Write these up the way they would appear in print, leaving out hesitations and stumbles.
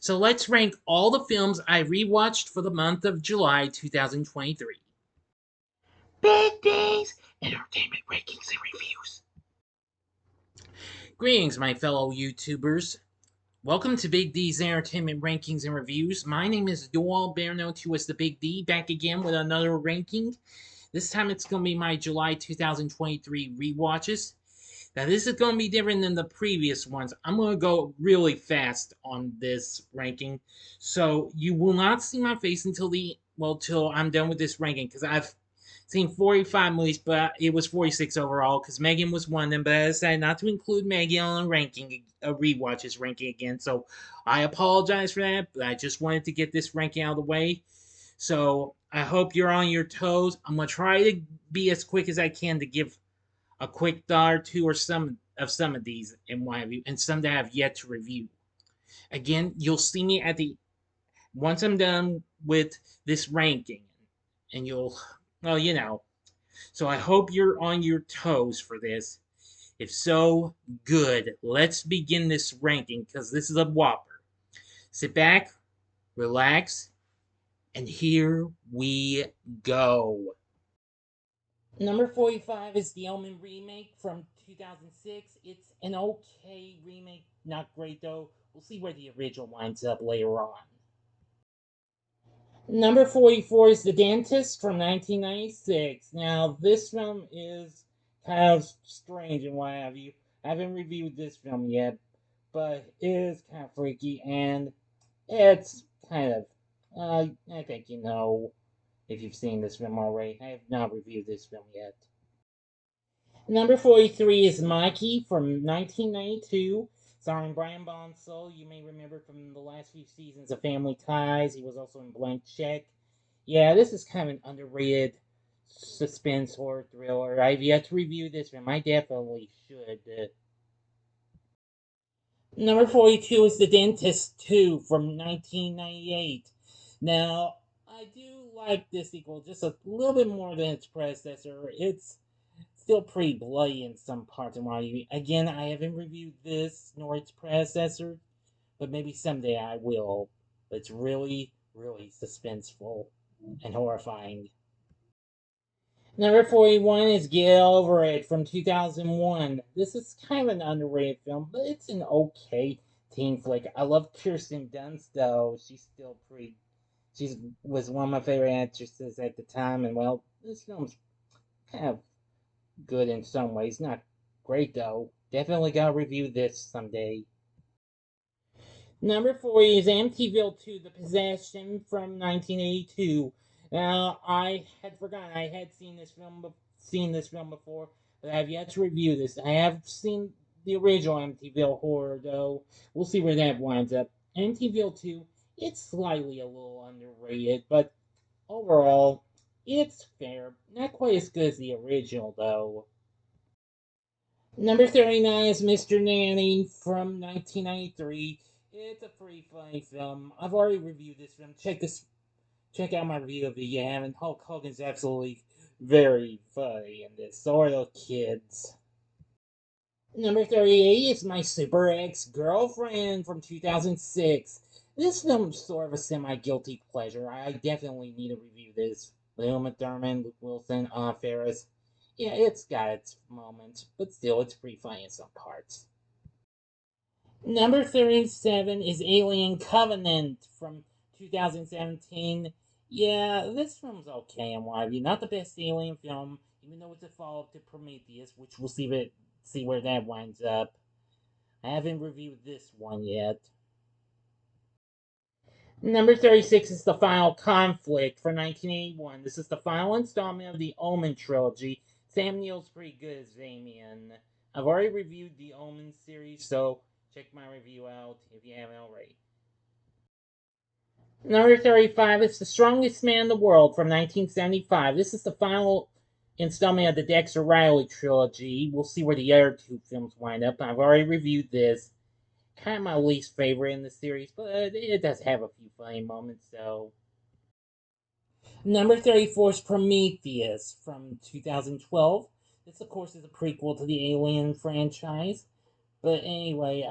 So let's rank all the films I rewatched for the month of July 2023. Big D's Entertainment Rankings and Reviews. Greetings, my fellow YouTubers. Welcome to Big D's Entertainment Rankings and Reviews. My name is Doyle, better known to as the Big D, back again with another ranking. This time it's going to be my July 2023 rewatches. Now, this is going to be different than the previous ones. I'm going to go really fast on this ranking. So, you will not see my face till I'm done with this ranking because I've seen 45 movies, but it was 46 overall because Megan was one of them. But I decided not to include Megan on a rewatches ranking again. So, I apologize for that, but I just wanted to get this ranking out of the way. So, I hope you're on your toes. I'm going to try to be as quick as I can to give a quick thought or two or some of these and what have you, and some that I have yet to review. Again, you'll see me at the once I'm done with this ranking, and you'll. So I hope you're on your toes for this. If so, good. Let's begin this ranking because this is a whopper. Sit back, relax, and here we go. Number 45 is the Omen remake from 2006. It's an okay remake, not great though. We'll see where the original winds up later on. Number 44 is The Dentist from 1996. Now, this film is kind of strange and what have you. I haven't reviewed this film yet, but it is kind of freaky and it's kind of, I think you know if you've seen this film already. I have not reviewed this film yet. Number 43 is Mikey from 1992, starring Brian Bonsall. You may remember from the last few seasons of Family Ties. He was also in Blank Check. Yeah, this is kind of an underrated suspense horror thriller. I've yet to review this film. I definitely should. Number 42 is The Dentist 2 from 1998. Now, I do like this sequel just a little bit more than its predecessor. It's still pretty bloody in some parts and why again I haven't reviewed this nor its predecessor, but maybe someday I will. It's really, really suspenseful and horrifying. Number 41 is Get Over It from 2001. This is kind of an underrated film, but it's an okay teen flick. I love Kirsten Dunst, though. She's still pretty. She was one of my favorite actresses at the time, and well, this film's kind of good in some ways. Not great though. Definitely gotta review this someday. Number 40 is Amityville 2: The Possession from 1982. Now I had forgotten I had seen this film before, but I have yet to review this. I have seen the original Amityville horror though. We'll see where that winds up. Amityville 2, it's slightly a little underrated, but overall, it's fair. Not quite as good as the original though. Number 39 is Mr. Nanny from 1993. It's a pretty funny film. I've already reviewed this film. Check out my review if you haven't. Hulk Hogan's absolutely very funny in this. So are the kids. Number 38 is My Super Ex Girlfriend from 2006. This film's sort of a semi guilty pleasure. I definitely need to review this. Uma Thurman, Luke Wilson, Anna Faris. Yeah, it's got its moments, but still, it's pretty funny in some parts. Number 37 is Alien Covenant from 2017. Yeah, this film's okay in my view. Not the best Alien film, even though it's a follow up to Prometheus, which we'll see where that winds up. I haven't reviewed this one yet. Number 36 is The Final Conflict for 1981. This is the final installment of the Omen trilogy. Sam Neill's pretty good as Damien. I've already reviewed the Omen series, so check my review out if you haven't already. Number 35 is The Strongest Man in the World from 1975. This is the final installment of the Dexter Riley trilogy. We'll see where the other two films wind up. I've already reviewed this. Kind of my least favorite in the series, but it does have a few funny moments, so. Number 34 is Prometheus from 2012. This, of course, is a prequel to the Alien franchise. But anyway,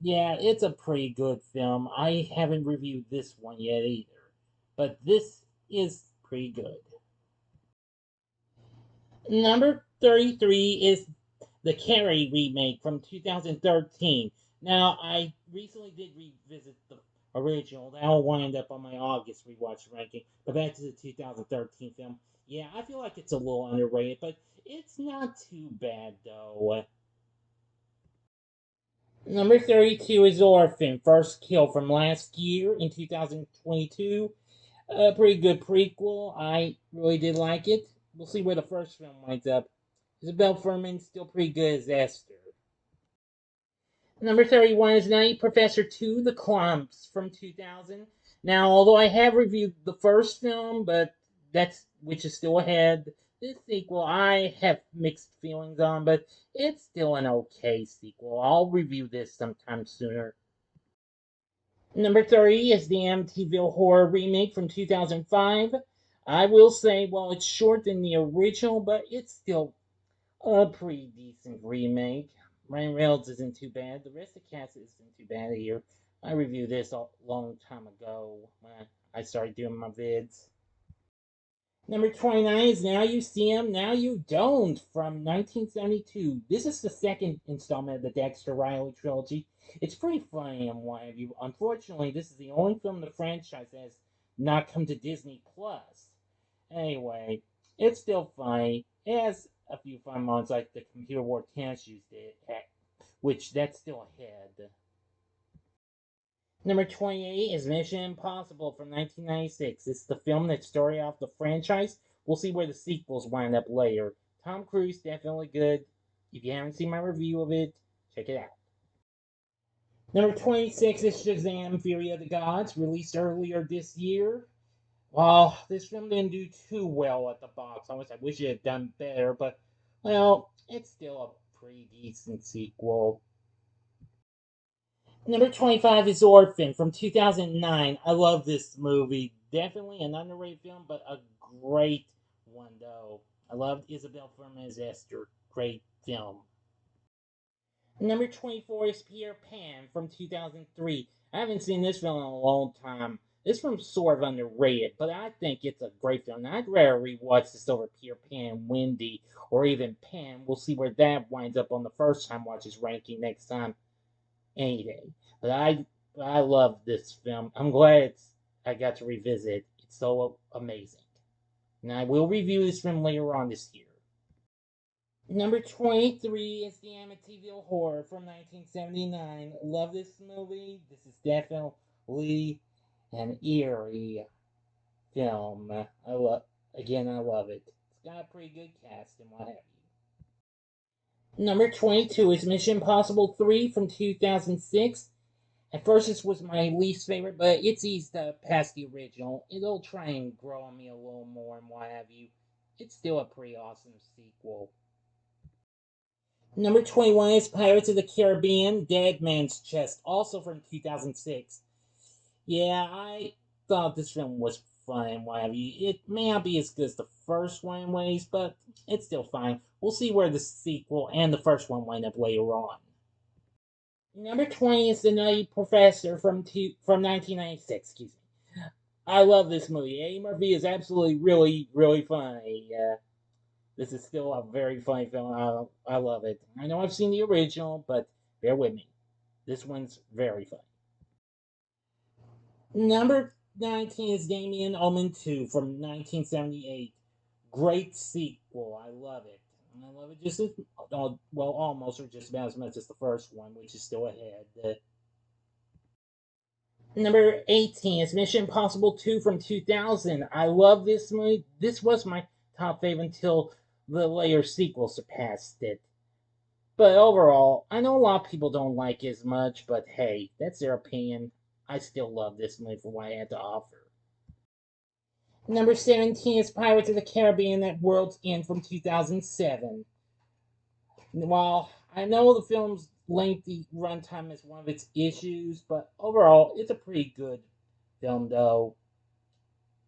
yeah, it's a pretty good film. I haven't reviewed this one yet either, but this is pretty good. Number 33 is the Carrie remake from 2013. Now, I recently did revisit the original. That'll wind up on my August rewatch ranking. But back to the 2013 film. Yeah, I feel like it's a little underrated, but it's not too bad, though. Number 32 is Orphan, First Kill from last year in 2022. A pretty good prequel. I really did like it. We'll see where the first film winds up. Isabel Furman's still pretty good as Esther. Number 31 is Night Professor 2, The Clumps from 2000. Now, although I have reviewed the first film, but that's which is still ahead, this sequel I have mixed feelings on, but it's still an okay sequel. I'll review this sometime sooner. Number 30 is the Amityville Horror remake from 2005. I will say, well, it's short than the original, but it's still a pretty decent remake. Ryan Reynolds isn't too bad. The rest of the cast isn't too bad here. I reviewed this a long time ago when I started doing my vids. Number 29 is Now You See Him, Now You Don't from 1972. This is the second installment of the Dexter Riley trilogy. It's pretty funny and what have you. Unfortunately, this is the only film the franchise has not come to Disney Plus. Anyway, it's still funny. It has a few fun moments like the computer wore tennis shoes did, which that's still ahead. Number 28 is Mission Impossible from 1996. It's the film that started off the franchise. We'll see where the sequels wind up later. Tom Cruise, definitely good. If you haven't seen my review of it, check it out. Number 26 is Shazam Fury of the Gods, released earlier this year. Well, this film didn't do too well at the box office. I wish it had done better, but, well, it's still a pretty decent sequel. Number 25 is Orphan from 2009. I love this movie. Definitely an underrated film, but a great one, though. I loved Isabel Fuhrman as Esther. Great film. Number 24 is Peter Pan from 2003. I haven't seen this film in a long time. This film's sort of underrated, but I think it's a great film. I'd rather rewatch this over Peter Pan, Wendy, or even Pan. We'll see where that winds up on the first time watches ranking next time, any day. But I love this film. I'm glad I got to revisit it. It's so amazing. And I will review this film later on this year. Number 23 is the Amityville Horror from 1979. Love this movie. This is definitely an eerie film. I love it. It's got a pretty good cast and what have you. Number 22 is Mission Impossible 3 from 2006. At first, this was my least favorite, but it's eased up past the original. It'll try and grow on me a little more and what have you. It's still a pretty awesome sequel. Number 21 is Pirates of the Caribbean, Dead Man's Chest, also from 2006. Yeah, I thought this film was fun and what have you. It may not be as good as the first one in ways, but it's still fine. We'll see where the sequel and the first one wind up later on. Number 20 is The Nutty Professor from 1996. Excuse me. I love this movie. Eddie Murphy is absolutely really funny. This is still a very funny film. I love it. I know I've seen the original, but bear with me. This one's very funny. Number 19 is Damien Omen 2 from 1978. Great sequel. I love it. I love it just as, well, almost or just about as much as the first one, which is still ahead. Number 18 is Mission Impossible 2 from 2000. I love this movie. This was my top favorite until the later sequel surpassed it. But overall, I know a lot of people don't like it as much, but hey, that's their opinion. I still love this movie for what it had to offer. Number 17 is Pirates of the Caribbean at World's End from 2007. While I know the film's lengthy runtime is one of its issues, but overall, it's a pretty good film, though.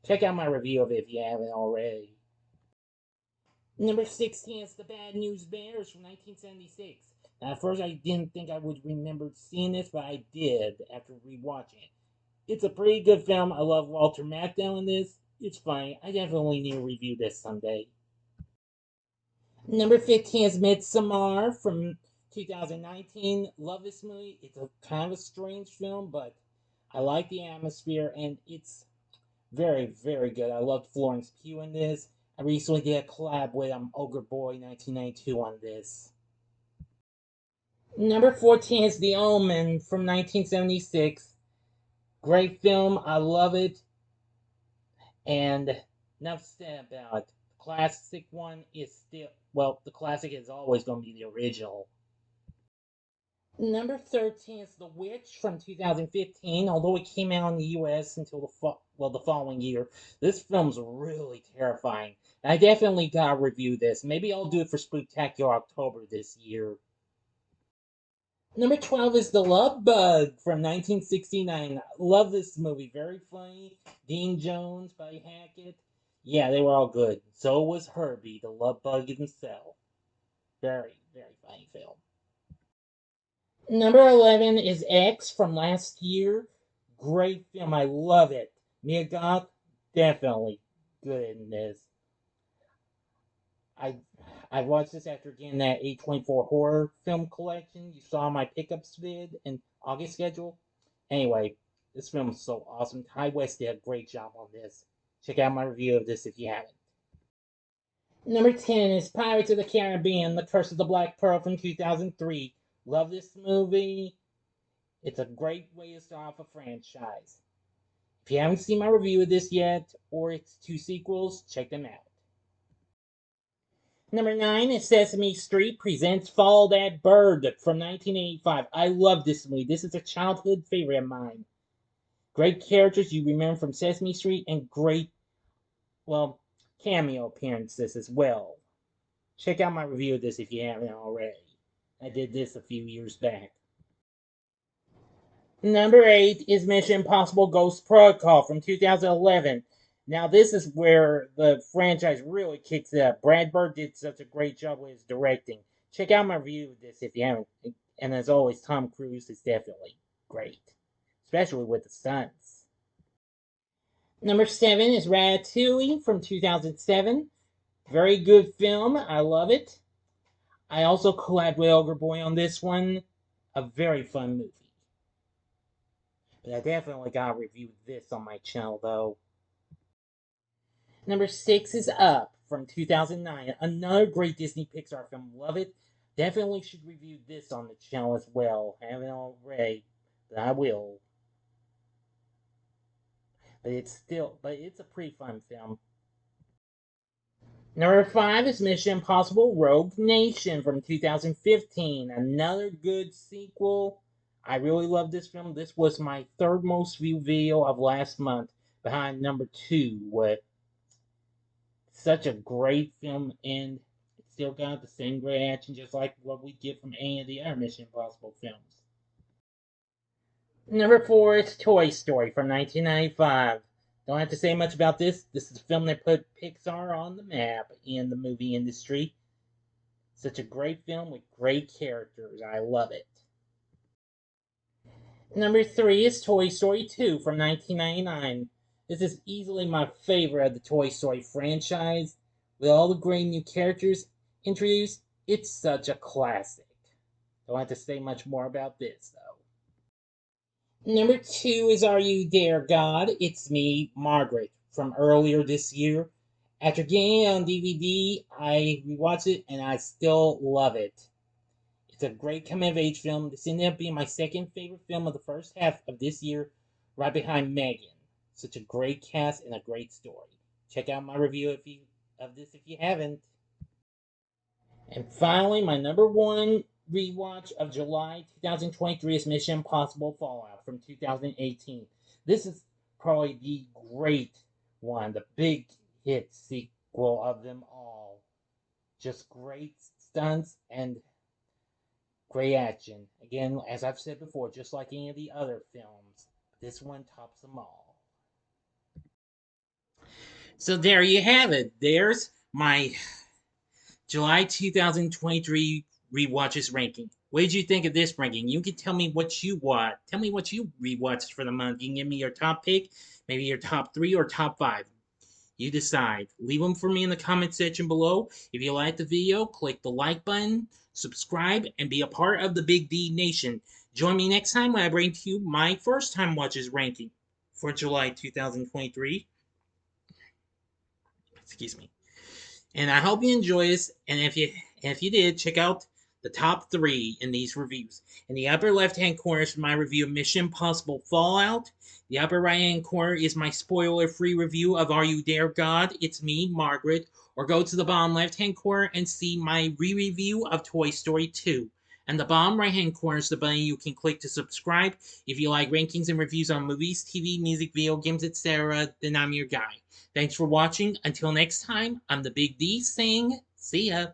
Check out my review of it if you haven't already. Number 16 is The Bad News Bears from 1976. At first, I didn't think I would remember seeing this, but I did after rewatching it. It's a pretty good film. I love Walter Matthau in this. It's funny. I definitely need to review this someday. Number 15 is Midsommar from 2019. Love this movie. It's a kind of a strange film, but I like the atmosphere and it's very, very good. I loved Florence Pugh in this. I recently did a collab with Ogre Boy 1992 on this. Number 14 is The Omen from 1976. Great film. I love it. And enough said about it. The classic one is still, well, the classic is always going to be the original. Number 13 is The Witch from 2015. Although it came out in the US until the following year, this film's really terrifying. I definitely gotta review this. Maybe I'll do it for Spooktacular October this year. Number 12 is The Love Bug from 1969. Love this movie. Very funny. Dean Jones, Buddy Hackett. Yeah, they were all good. So was Herbie, the Love Bug himself. Very, very funny film. Number 11 is X from last year. Great film. I love it. Mia Goth, definitely good in this. I I watched this after getting that A24 horror film collection. You saw my pickups vid and August schedule. Anyway, this film is so awesome. Ty West did a great job on this. Check out my review of this if you haven't. Number 10 is Pirates of the Caribbean, The Curse of the Black Pearl from 2003. Love this movie. It's a great way to start off a franchise. If you haven't seen my review of this yet, or its two sequels, check them out. Number 9 is Sesame Street presents Follow That Bird from 1985. I love this movie. This is a childhood favorite of mine. Great characters you remember from Sesame Street and great, well, cameo appearances as well. Check out my review of this if you haven't already. I did this a few years back. Number 8 is Mission Impossible Ghost Protocol from 2011. Now, this is where the franchise really kicks it up. Brad Bird did such a great job with his directing. Check out my review of this if you haven't. And as always, Tom Cruise is definitely great, especially with the stunts. Number 7 is Ratatouille from 2007. Very good film. I love it. I also collabed with Ogre Boy on this one. A very fun movie. But I definitely gotta review this on my channel though. Number 6 is Up from 2009. Another great Disney Pixar film. Love it. Definitely should review this on the channel as well. I haven't already, but I will. But it's a pretty fun film. Number 5 is Mission Impossible Rogue Nation from 2015. Another good sequel. I really love this film. This was my third most viewed video of last month, behind number 2, with such a great film, and it still got the same great action, just like what we get from any of the other Mission Impossible films. Number 4 is Toy Story from 1995. Don't have to say much about this. This is a film that put Pixar on the map in the movie industry. Such a great film with great characters. I love it. Number 3 is Toy Story 2 from 1999. This is easily my favorite of the Toy Story franchise. With all the great new characters introduced, it's such a classic. Don't have to say much more about this, though. Number 2 is Are You There, God? It's Me, Margaret, from earlier this year. After getting it on DVD, I rewatched it and I still love it. It's a great coming of age film. This ended up being my second favorite film of the first half of this year, right behind Megan. Such a great cast and a great story. Check out my review of this if you haven't. And finally, my number 1 rewatch of July 2023 is Mission Impossible Fallout from 2018. This is probably the great one, the big hit sequel of them all. Just great stunts and great action. Again, as I've said before, just like any of the other films, this one tops them all. So there you have it. There's my July 2023 rewatches ranking. What did you think of this ranking? You can tell me what you watched. Tell me what you rewatched for the month. You can give me your top pick, maybe your top 3 or top 5. You decide. Leave them for me in the comment section below. If you like the video, click the like button, subscribe, and be a part of the Big D Nation. Join me next time when I bring to you my first time watches ranking for July 2023. Excuse me. And I hope you enjoy this. And if you did, check out the top 3 in these reviews. In the upper left-hand corner is my review of Mission Impossible Fallout. The upper right-hand corner is my spoiler-free review of Are You There, God? It's Me, Margaret. Or go to the bottom left-hand corner and see my re-review of Toy Story 2. And the bottom right-hand corner is the button you can click to subscribe. If you like rankings and reviews on movies, TV, music, video games, etc., then I'm your guy. Thanks for watching. Until next time, I'm the Big D saying, see ya.